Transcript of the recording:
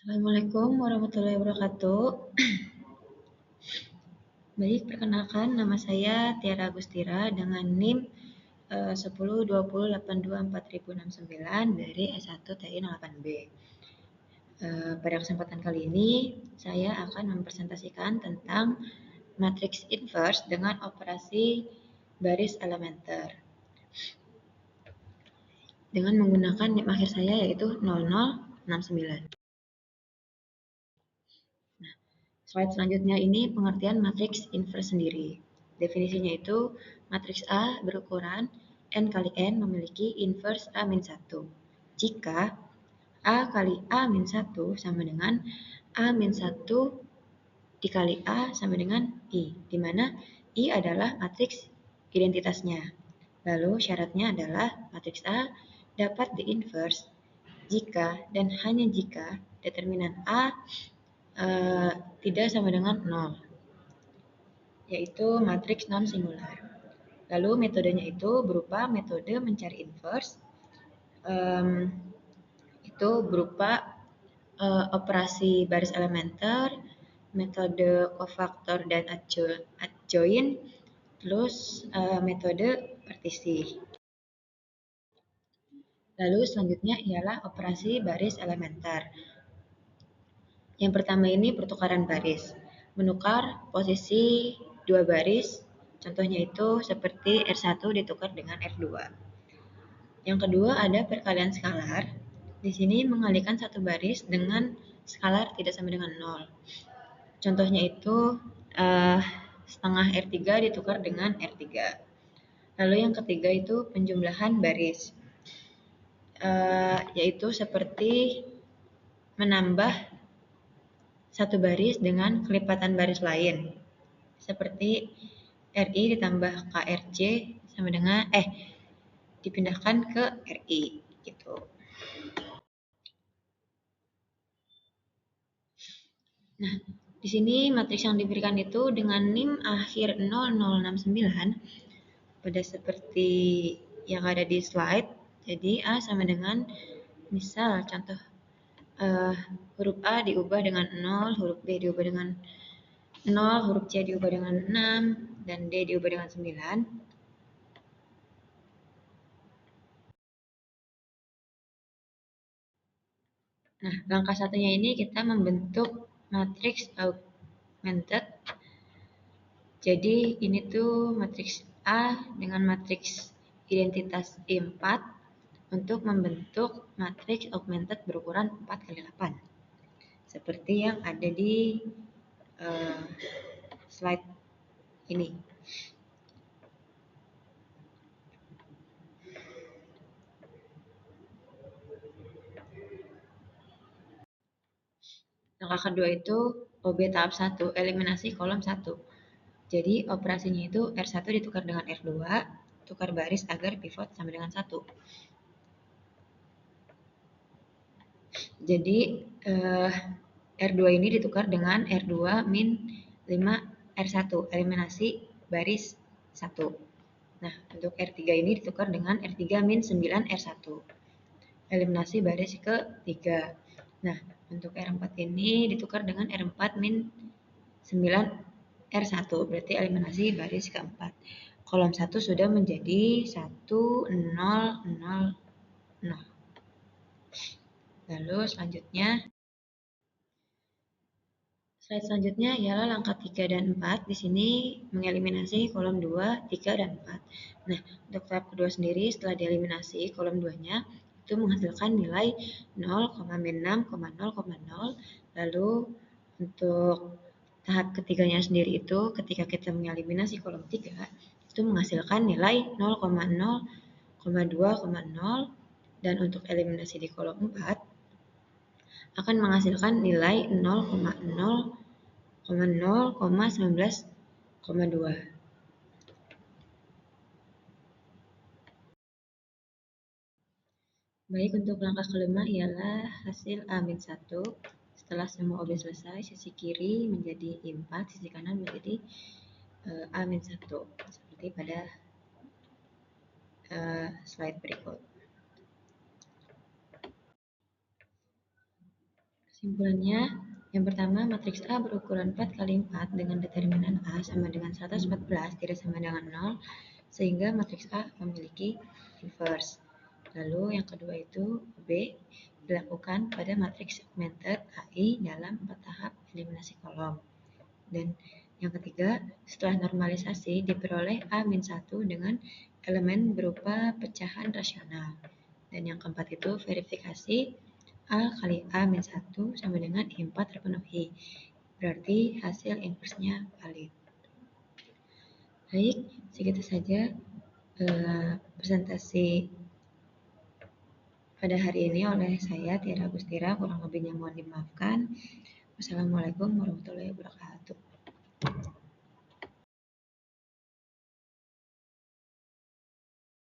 Assalamualaikum warahmatullahi wabarakatuh. Baik, perkenalkan nama saya Tiara Agustira dengan NIM 10208024.069 dari S1 TI 08B. Pada kesempatan kali ini, saya akan mempresentasikan tentang matriks inverse dengan operasi baris elementer dengan menggunakan NIM akhir saya yaitu 0069. Slide selanjutnya ini pengertian matriks inverse sendiri. Definisinya itu, matriks A berukuran N kali N memiliki inverse A-1. Jika A kali A-1 sama dengan A-1 dikali A sama dengan I, di mana I adalah matriks identitasnya. Lalu syaratnya adalah matriks A dapat di-inverse jika dan hanya jika determinan A tidak sama dengan 0, yaitu matriks non-singular. Lalu metodenya itu berupa metode mencari inverse, itu berupa operasi baris elementer, metode cofactor dan adjoint, terus metode partisi. Lalu selanjutnya ialah operasi baris elementer. Yang pertama ini pertukaran baris. Menukar posisi dua baris, contohnya itu seperti R1 ditukar dengan R2. Yang kedua ada perkalian skalar. Di sini mengalikan satu baris dengan skalar tidak sama dengan 0. Contohnya itu setengah R3 ditukar dengan R3. Lalu yang ketiga itu penjumlahan baris. Yaitu seperti menambah satu baris dengan kelipatan baris lain. Seperti RI ditambah KRC sama dengan dipindahkan ke RI gitu. Nah, di sini matriks yang diberikan itu dengan NIM akhir 0069 pada seperti yang ada di slide. Jadi A sama dengan misal contoh huruf A diubah dengan 0, huruf B diubah dengan 0, huruf C diubah dengan 6, dan D diubah dengan 9. Nah, langkah satunya ini kita membentuk matriks augmented. Jadi ini tuh matriks A dengan matriks identitas I4 untuk membentuk matriks augmented berukuran 4 kali 8. Seperti yang ada di slide ini. Langkah kedua itu OB tahap 1, eliminasi kolom 1. Jadi operasinya itu R1 ditukar dengan R2, tukar baris agar pivot sama dengan 1. Jadi R2 ini ditukar dengan R2 min 5 R1, eliminasi baris 1. Nah, untuk R3 ini ditukar dengan R3 min 9 R1, eliminasi baris ke-3. Nah, untuk R4 ini ditukar dengan R4 min 9 R1, berarti eliminasi baris keempat. Kolom 1 sudah menjadi 1, 0, 0, 0. Lalu slide selanjutnya ialah langkah 3 dan 4. Di sini mengeliminasi kolom 2, 3, dan 4. Nah, untuk tahap kedua sendiri setelah dieliminasi kolom 2-nya, itu menghasilkan nilai 0,6,0,0. Lalu untuk tahap ketiganya sendiri itu ketika kita mengeliminasi kolom 3, itu menghasilkan nilai 0,0,2,0. Dan untuk eliminasi di kolom 4 akan menghasilkan nilai 0,0,19,2. Baik, untuk langkah kelima ialah hasil A-1. Setelah semua OB selesai, sisi kiri menjadi I4, sisi kanan menjadi A-1, seperti pada slide berikut. Kesimpulannya, yang pertama, matriks A berukuran 4 kali 4 dengan determinan A sama dengan 114 tidak sama dengan 0, sehingga matriks A memiliki inverse. Lalu yang kedua itu B dilakukan pada matriks segmented AI dalam 4 tahap eliminasi kolom. Dan yang ketiga, setelah normalisasi diperoleh A-1 dengan elemen berupa pecahan rasional. Dan yang keempat itu verifikasi A kali A-1 sama dengan I4 terpenuhi. Berarti hasil inversnya valid. Baik, segitu saja presentasi pada hari ini oleh saya, Tiara Agustira. Kurang lebihnya mohon dimaafkan. Wassalamualaikum warahmatullahi wabarakatuh.